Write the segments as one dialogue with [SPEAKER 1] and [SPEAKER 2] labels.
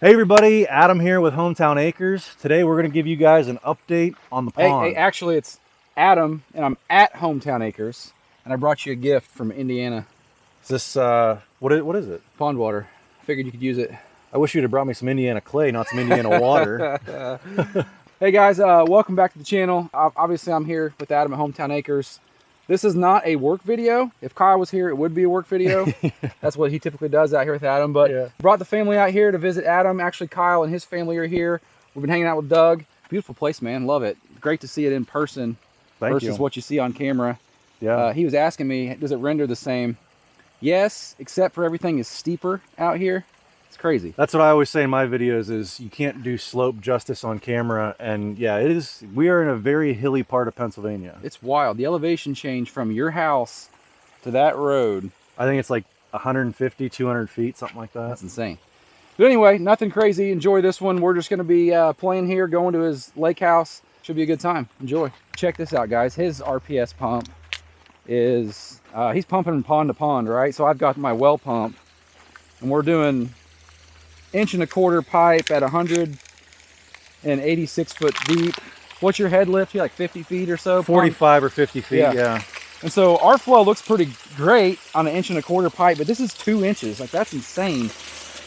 [SPEAKER 1] Hey everybody, Adam here with Hometown Acres. Today we're going to give you guys an update on the pond.
[SPEAKER 2] Hey, actually it's Adam and I'm at Hometown Acres and I brought you a gift from Indiana.
[SPEAKER 1] Is this, what is it?
[SPEAKER 2] Pond water. I figured you could use it.
[SPEAKER 1] I wish you'd have brought me some Indiana clay, not some Indiana water.
[SPEAKER 2] Hey guys, welcome back to the channel. Obviously I'm here with Adam at Hometown Acres. This is not a work video. If Kyle was here, it would be a work video. That's what he typically does out here with Adam. But yeah, brought the family out here to visit Adam. Actually, Kyle and his family are here. We've been hanging out with Doug. Beautiful place, man. Love it. Great to see it in person versus what you see on camera.
[SPEAKER 1] Yeah.
[SPEAKER 2] He was asking me, does it render the same? Yes, except for everything is steeper out here. It's crazy.
[SPEAKER 1] That's what I always say in my videos is you can't do slope justice on camera. And yeah, it is. We are in a very hilly part of Pennsylvania.
[SPEAKER 2] It's wild. The elevation change from your house to that road.
[SPEAKER 1] I think it's like 150, 200 feet, something like that.
[SPEAKER 2] That's insane. But anyway, nothing crazy. Enjoy this one. We're just going to be playing here, going to his lake house. Should be a good time. Enjoy. Check this out, guys. His RPS pump is, he's pumping pond to pond, right? So I've got my well pump, and we're doing 1.25 inch pipe at 186 foot deep. What's your head lift? You like 50 feet or so?
[SPEAKER 1] 45 or 50 feet, yeah.
[SPEAKER 2] And so our flow looks pretty great on an 1.25 inch pipe, but this is 2 inches. Like, that's insane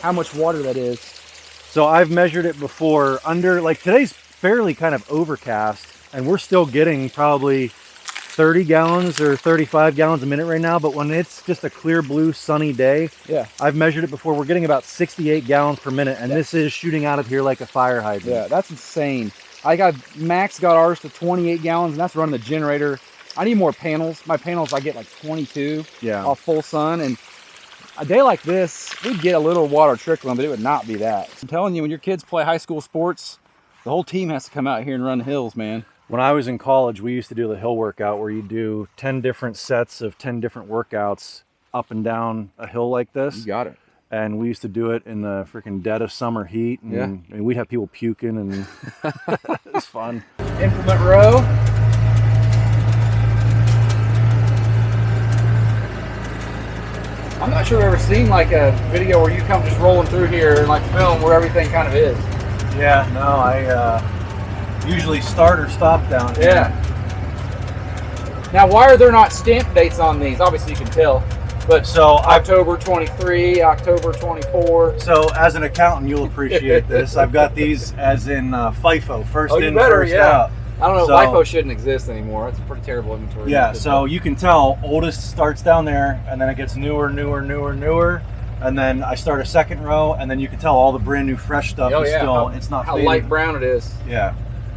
[SPEAKER 2] how much water that is.
[SPEAKER 1] So I've measured it before under, like today's fairly kind of overcast, and we're still getting probably 30 gallons or 35 gallons a minute right now. But when it's just a clear blue sunny day,
[SPEAKER 2] yeah,
[SPEAKER 1] I've measured it before, we're getting about 68 gallons per minute, and this is shooting out of here like a fire hydrant.
[SPEAKER 2] Yeah, that's insane. Max got ours to 28 gallons, and that's running the generator. I need more panels. My panels, I get like 22 off full sun, and a day like this, we'd get a little water trickling, but it would not be that. I'm telling you, when your kids play high school sports, the whole team has to come out here and run the hills, man.
[SPEAKER 1] When I was in college, we used to do the hill workout where you do 10 different sets of 10 different workouts up and down a hill like this.
[SPEAKER 2] You got it.
[SPEAKER 1] And we used to do it in the freaking dead of summer heat. And I mean, we'd have people puking, and it was fun.
[SPEAKER 2] Implement row. I'm not sure I've ever seen like a video where you come just rolling through here and like film where everything kind of is.
[SPEAKER 1] Yeah, no, I usually start or stop down here.
[SPEAKER 2] Yeah. Now, why are there not stamp dates on these? Obviously you can tell. But so October 23, October 24.
[SPEAKER 1] So as an accountant, you'll appreciate this. I've got these as in FIFO, first in, first out.
[SPEAKER 2] I don't know, LIFO shouldn't exist anymore. It's a pretty terrible inventory.
[SPEAKER 1] Yeah, so you can tell oldest starts down there, and then it gets newer, and then I start a second row, and then you can tell all the brand new fresh stuff is still, it's not fading.
[SPEAKER 2] How light brown it is.
[SPEAKER 1] Yeah.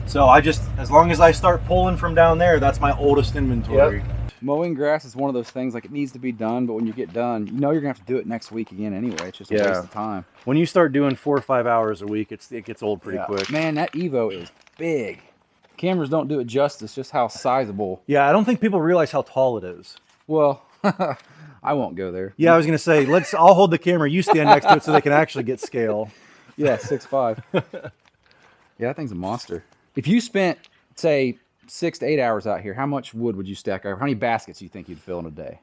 [SPEAKER 1] So I just, as long as I start pulling from down there, that's my oldest inventory.
[SPEAKER 2] Yep. Mowing grass is one of those things, like it needs to be done, but when you get done, you know you're gonna have to do it next week again anyway. It's just a waste of time.
[SPEAKER 1] When you start doing 4 or 5 hours a week, it gets old pretty quick.
[SPEAKER 2] Man, that Evo is big. Cameras don't do it justice, just how sizable.
[SPEAKER 1] Yeah, I don't think people realize how tall it is.
[SPEAKER 2] Well, I won't go there.
[SPEAKER 1] Yeah, I was gonna say, I'll hold the camera, you stand next to it so they can actually get scale.
[SPEAKER 2] Yeah, 6'5". Yeah, that thing's a monster. If you spent, say, 6 to 8 hours out here, how much wood would you stack over? How many baskets do you think you'd fill in a day?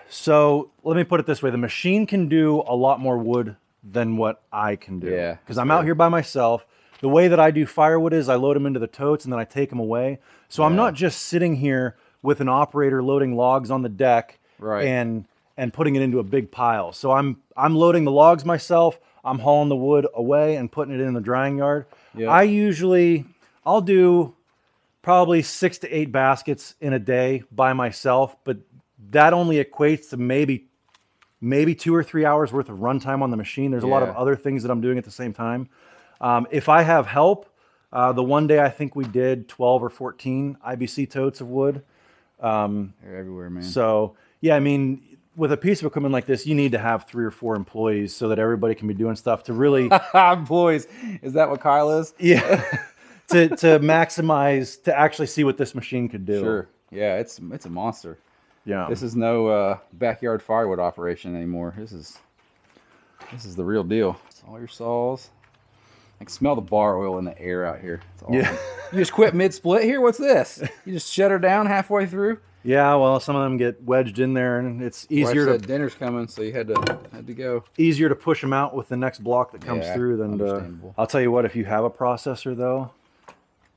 [SPEAKER 1] So let me put it this way. The machine can do a lot more wood than what I can do.
[SPEAKER 2] Yeah.
[SPEAKER 1] Because I'm out here by myself. The way that I do firewood is I load them into the totes and then I take them away. So I'm not just sitting here with an operator loading logs on the deck and putting it into a big pile. So I'm loading the logs myself. I'm hauling the wood away and putting it in the drying yard. Yep. I'll do probably 6 to 8 baskets in a day by myself, but that only equates to maybe 2 or 3 hours worth of runtime on the machine. There's a lot of other things that I'm doing at the same time. If I have help, the one day I think we did 12 or 14 IBC totes of wood.
[SPEAKER 2] They're everywhere, man.
[SPEAKER 1] So yeah, I mean, with a piece of equipment like this, you need to have 3 or 4 employees so that everybody can be doing stuff to really...
[SPEAKER 2] Employees, is that what Kyle is?
[SPEAKER 1] Yeah. to maximize, to actually see what this machine could do.
[SPEAKER 2] Sure. Yeah, it's a monster.
[SPEAKER 1] Yeah.
[SPEAKER 2] This is no backyard firewood operation anymore. This is the real deal. All your saws. I can smell the bar oil in the air out here. It's awesome.
[SPEAKER 1] Yeah.
[SPEAKER 2] You just quit mid-split here? What's this? You just shut her down halfway through?
[SPEAKER 1] Yeah, well, some of them get wedged in there, and it's easier
[SPEAKER 2] Wife said dinner's coming, so you had to go.
[SPEAKER 1] Easier to push them out with the next block that comes through than to. I'll tell you what, if you have a processor though,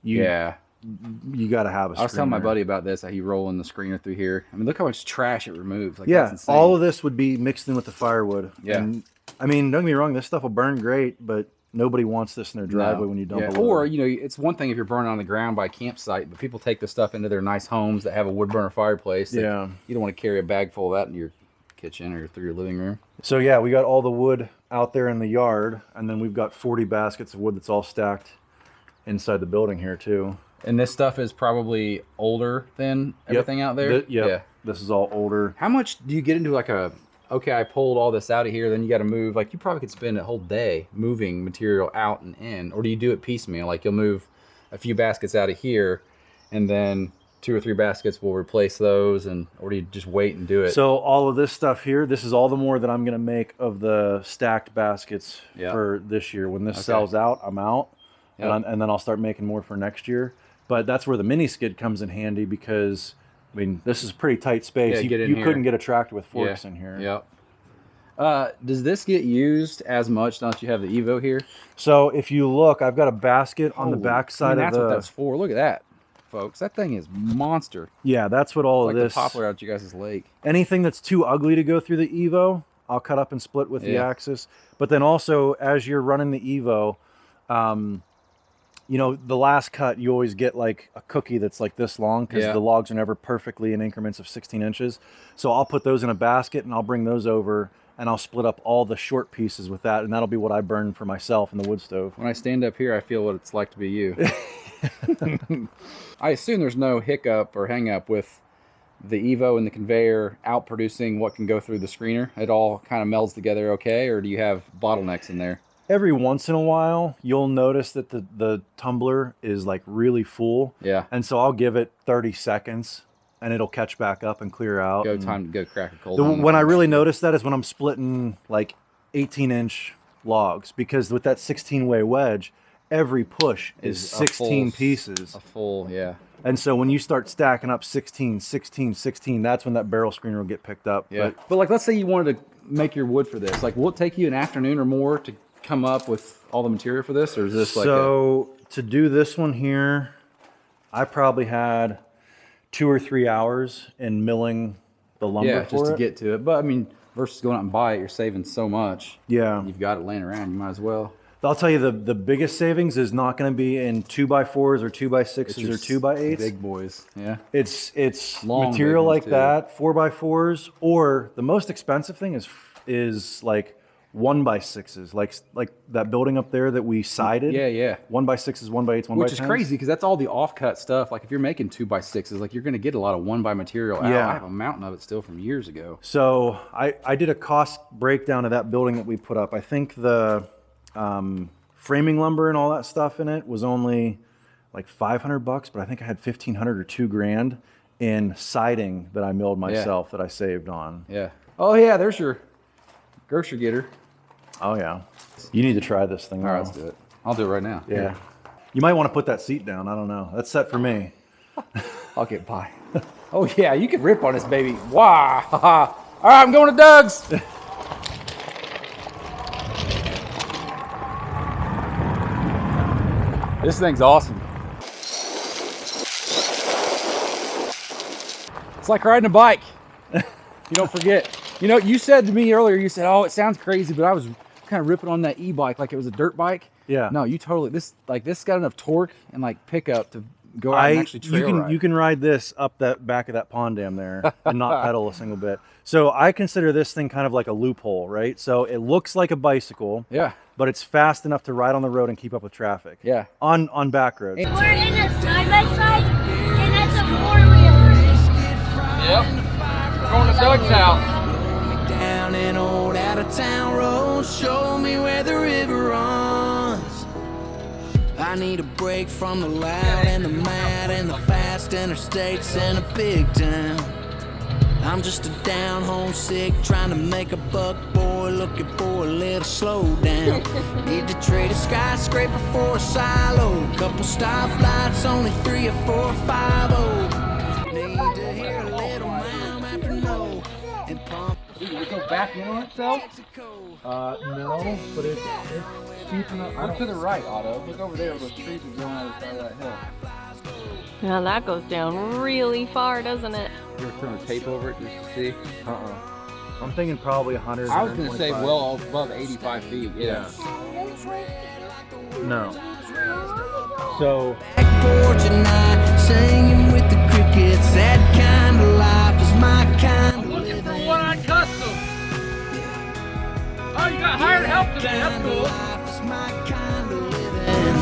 [SPEAKER 1] you got to have a screener.
[SPEAKER 2] I was telling my buddy about this, how he rolling the screener through here. I mean, look how much trash it removes. Like,
[SPEAKER 1] yeah,
[SPEAKER 2] that's insane.
[SPEAKER 1] all of this would be mixed in with the firewood.
[SPEAKER 2] Yeah.
[SPEAKER 1] And, I mean, don't get me wrong, this stuff will burn great, but nobody wants this in their driveway when you dump it.
[SPEAKER 2] Or, you know, it's one thing if you're burning on the ground by a campsite, but people take this stuff into their nice homes that have a wood burner fireplace.
[SPEAKER 1] Yeah.
[SPEAKER 2] You don't want to carry a bag full of that in your kitchen or through your living room.
[SPEAKER 1] So yeah, we got all the wood out there in the yard, and then we've got 40 baskets of wood that's all stacked inside the building here too.
[SPEAKER 2] And this stuff is probably older than everything out there?
[SPEAKER 1] Yeah. This is all older.
[SPEAKER 2] How much do you get into like a, okay, I pulled all this out of here, then you got to move, like you probably could spend a whole day moving material out and in, or do you do it piecemeal? Like you'll move a few baskets out of here, and then 2 or 3 baskets will replace those, and or do you just wait and do it?
[SPEAKER 1] So all of this stuff here, this is all the more that I'm going to make of the stacked baskets for this year. When this sells out, I'm out, and then I'll start making more for next year. But that's where the mini skid comes in handy because, I mean, this is a pretty tight space. You couldn't get a tractor with forks in here.
[SPEAKER 2] Yep. Does this get used as much now that you have the Evo here?
[SPEAKER 1] So if you look, I've got a basket on the back side
[SPEAKER 2] that's what that's for. Look at that, folks. That thing is monster.
[SPEAKER 1] Yeah, that's what all
[SPEAKER 2] it's
[SPEAKER 1] of
[SPEAKER 2] like
[SPEAKER 1] this.
[SPEAKER 2] The poplar out at you guys' lake.
[SPEAKER 1] Anything that's too ugly to go through the Evo, I'll cut up and split with the axis. But then also, as you're running the Evo, you know, the last cut, you always get like a cookie that's like this long because the logs are never perfectly in increments of 16 inches. So I'll put those in a basket and I'll bring those over and I'll split up all the short pieces with that. And that'll be what I burn for myself in the wood stove.
[SPEAKER 2] When I stand up here, I feel what it's like to be you. I assume there's no hiccup or hang up with the Evo and the conveyor out producing what can go through the screener. It all kind of melds together okay, or do you have bottlenecks in there?
[SPEAKER 1] Every once in a while, you'll notice that the tumbler is like really full.
[SPEAKER 2] Yeah. And
[SPEAKER 1] so I'll give it 30 seconds and it'll catch back up and clear out.
[SPEAKER 2] Time to go crack a cold.
[SPEAKER 1] When I really notice that is when I'm splitting like 18-inch logs, because with that 16-way wedge, every push is 16 pieces.
[SPEAKER 2] A full, yeah.
[SPEAKER 1] And so when you start stacking up 16, 16, 16, that's when that barrel screener will get picked up.
[SPEAKER 2] Yeah. But like, let's say you wanted to make your wood for this. Like, will it take you an afternoon or more to come up with all the material for this, or is this like
[SPEAKER 1] to do this one here, I probably had 2 or 3 hours in milling the lumber
[SPEAKER 2] just to get to it. But I mean, versus going out and buy it, you're saving so much.
[SPEAKER 1] Yeah.
[SPEAKER 2] You've got it laying around, you might as well.
[SPEAKER 1] I'll tell you, the biggest savings is not going to be in 2x4s or 2x6s or 2x8s.
[SPEAKER 2] Big boys. Yeah.
[SPEAKER 1] It's
[SPEAKER 2] long
[SPEAKER 1] material like that, 4x4s, or the most expensive thing is like 1x6s, like that building up there that we sided.
[SPEAKER 2] Yeah.
[SPEAKER 1] 1x6s, 1x8s, 1x10s.
[SPEAKER 2] Which is crazy because that's all the offcut stuff. Like if you're making 2x6s, like you're going to get a lot of 1x material out.
[SPEAKER 1] Yeah.
[SPEAKER 2] I have a mountain of it still from years ago.
[SPEAKER 1] So I did a cost breakdown of that building that we put up. I think the framing lumber and all that stuff in it was only like $500, but I think I had $1,500 or $2,000 in siding that I milled myself that I saved on.
[SPEAKER 2] Yeah. Oh yeah, there's your grocery getter.
[SPEAKER 1] Oh yeah. You need to try this thing.
[SPEAKER 2] All right, let's do it. I'll do it right now.
[SPEAKER 1] Yeah. You might want to put that seat down. I don't know. That's set for me.
[SPEAKER 2] I'll get by. Oh yeah, you can rip on this baby. Wow. All right, I'm going to Doug's. This thing's awesome. It's like riding a bike. You don't forget. You know, you said to me earlier, you said, oh, it sounds crazy, but I was kind of ripping on that e-bike like it was a dirt bike.
[SPEAKER 1] Yeah.
[SPEAKER 2] No, you totally, this got enough torque and like pickup to go out and actually trail ride.
[SPEAKER 1] You can ride this up that back of that pond dam there and not pedal a single bit. So I consider this thing kind of like a loophole, right? So it looks like a bicycle.
[SPEAKER 2] Yeah.
[SPEAKER 1] But it's fast enough to ride on the road and keep up with traffic.
[SPEAKER 2] Yeah.
[SPEAKER 1] On back roads.
[SPEAKER 3] We're in a side-by-side, and that's a four-wheeler.
[SPEAKER 2] Yep. We're going to Doug's house.
[SPEAKER 4] Down an old out-of-town road, show me where the river runs. I need a break from the loud and the mad and the fast interstates in a big town. I'm just a down homesick trying to make a buck, boy. looking for a little slowdown. Need to trade a skyscraper for a silo. Couple stoplights, only 3 or 4 or 5. Need to hear a little mom after no and pump.
[SPEAKER 2] Does it go back in on itself?
[SPEAKER 1] No, but it's deep enough.
[SPEAKER 2] Look to the right, Otto. Look over there. Those trees are growing on the side of that hill.
[SPEAKER 5] Now that goes down really far, doesn't it?
[SPEAKER 2] You ever turn a tape over it just to see?
[SPEAKER 1] I'm thinking probably 100.
[SPEAKER 2] I was going to say well above 85 feet. Yeah.
[SPEAKER 1] No. So.
[SPEAKER 4] Porch and I singing with the crickets. That kind of life is my kind of living.
[SPEAKER 2] For one on custom. Oh, you got hired help today. That's cool.
[SPEAKER 4] Life is my kind of living.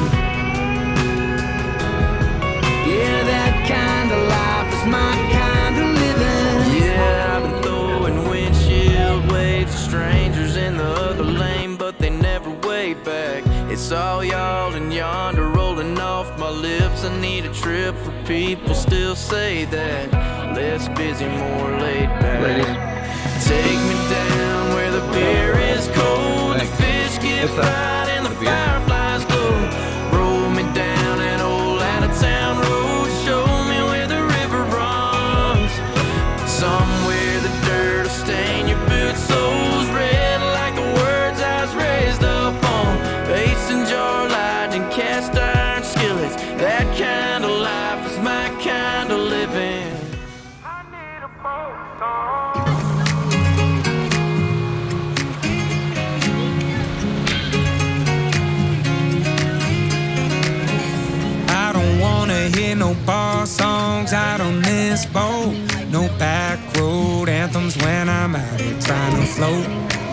[SPEAKER 4] Yeah, that kind of life is my kind of living. Yeah, I've been throwing windshield waves to strangers in the other lane, but they never wave back. It's all y'all and yonder rolling off my lips. I need a trip for people still say that. Less busy, more laid back. Take me down where the beer is cold, the fish get fried and the fireflies glow. Roll me down an old out-of-town road, show me where the river runs. Somewhere the dirt will stain your boot soles red like the words I was raised up on. Mason jar lightning, cast iron skillets. That kind of life is my kind of living. I need a boat song. I don't wanna hear no bar songs out on this boat. No back road anthems when I'm out here trying to float.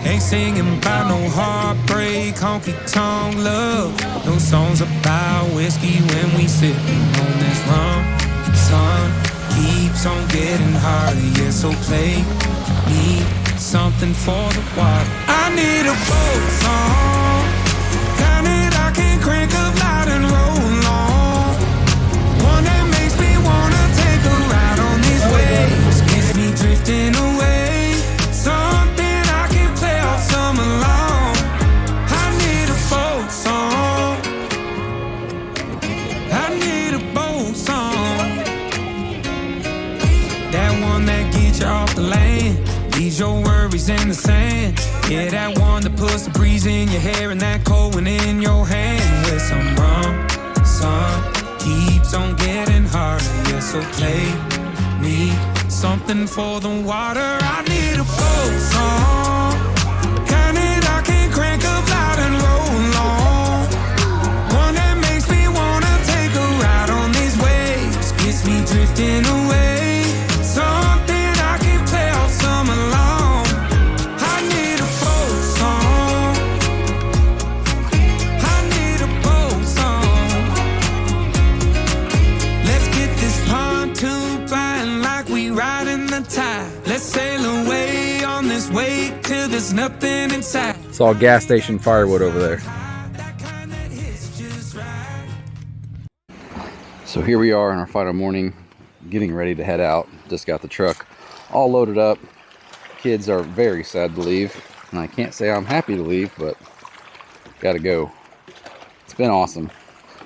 [SPEAKER 4] Ain't singing about no heartbreak, honky-tonk love. No songs about whiskey when we sipping on this rum. Sun keeps on getting harder, yeah, so play me something for the water. I need a boat song, kind that I can crank up loud and roll on. One that makes me wanna take a ride on these waves, gets me drifting away. Something I can play all summer long. I need a boat song. I need a boat song. That one that gets you off the land, leaves your worries in the sand. Yeah, that one that puts the breeze in your hair and that cold one in your hand. With some rum, sun keeps on getting harder, yeah, so play me something for the water. I need a boat song, kind that I can crank up loud and roll on. One that makes me wanna take a ride on these waves, gets me drifting away. Something I can play all summer long. I need a boat song. I need a boat song. Let's get this pontoon flying like we riding the tide. Let's sail away on this wake till there's nothing inside.
[SPEAKER 2] Saw a gas station Firewood over there. So here we are on our final morning, getting ready to head out. Just got the truck all loaded up. Kids are very sad to leave, and I can't say I'm happy to leave, but gotta go. It's been awesome.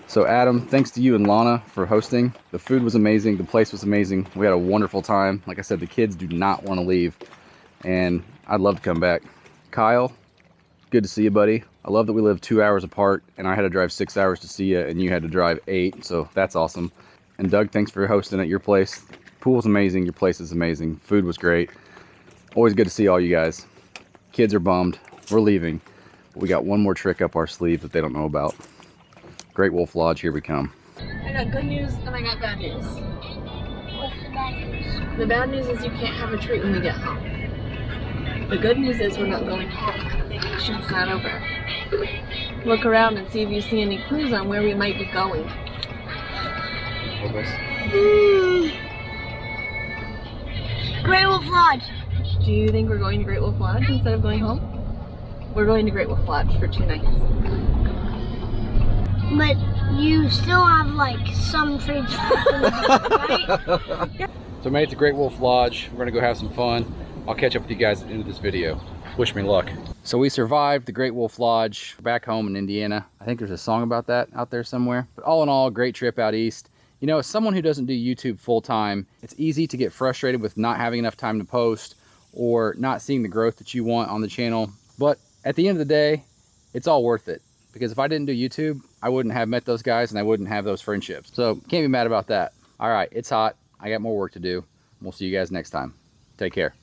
[SPEAKER 2] So Adam, thanks to you and Lana for hosting. The food was amazing, the place was amazing. We had a wonderful time. Like I said, the kids do not want to leave, and I'd love to come back. Kyle, good to see you, buddy. I love that we live 2 hours apart, and I had to drive 6 hours to see you, and you had to drive 8, so that's awesome. And Doug, thanks for hosting at your place. Pool's amazing, your place is amazing, food was great. Always good to see all you guys. Kids are bummed, we're leaving. We got one more trick up our sleeve that they don't know about. Great Wolf Lodge, here we come.
[SPEAKER 5] I got good news and I got bad news.
[SPEAKER 3] What's the bad news?
[SPEAKER 5] The bad news is you can't have a treat when we get home. The good news is we're not going home. The vacation's not over. Look around and see if you see any clues on where we might be going.
[SPEAKER 3] Great Wolf Lodge.
[SPEAKER 5] Do you think we're going to Great Wolf Lodge instead of going home? We're going to Great Wolf Lodge for 2 nights.
[SPEAKER 3] But you still have like some treats left in the book, right?
[SPEAKER 2] So we made it to Great Wolf Lodge. We're gonna go have some fun. I'll catch up with you guys at the end of this video. Wish me luck. So we survived the Great Wolf Lodge back home in Indiana. I think there's a song about that out there somewhere. But all in all, great trip out east. You know, as someone who doesn't do YouTube full time, it's easy to get frustrated with not having enough time to post or not seeing the growth that you want on the channel. But at the end of the day, it's all worth it. Because if I didn't do YouTube, I wouldn't have met those guys and I wouldn't have those friendships. So can't be mad about that. All right, it's hot. I got more work to do. We'll see you guys next time. Take care.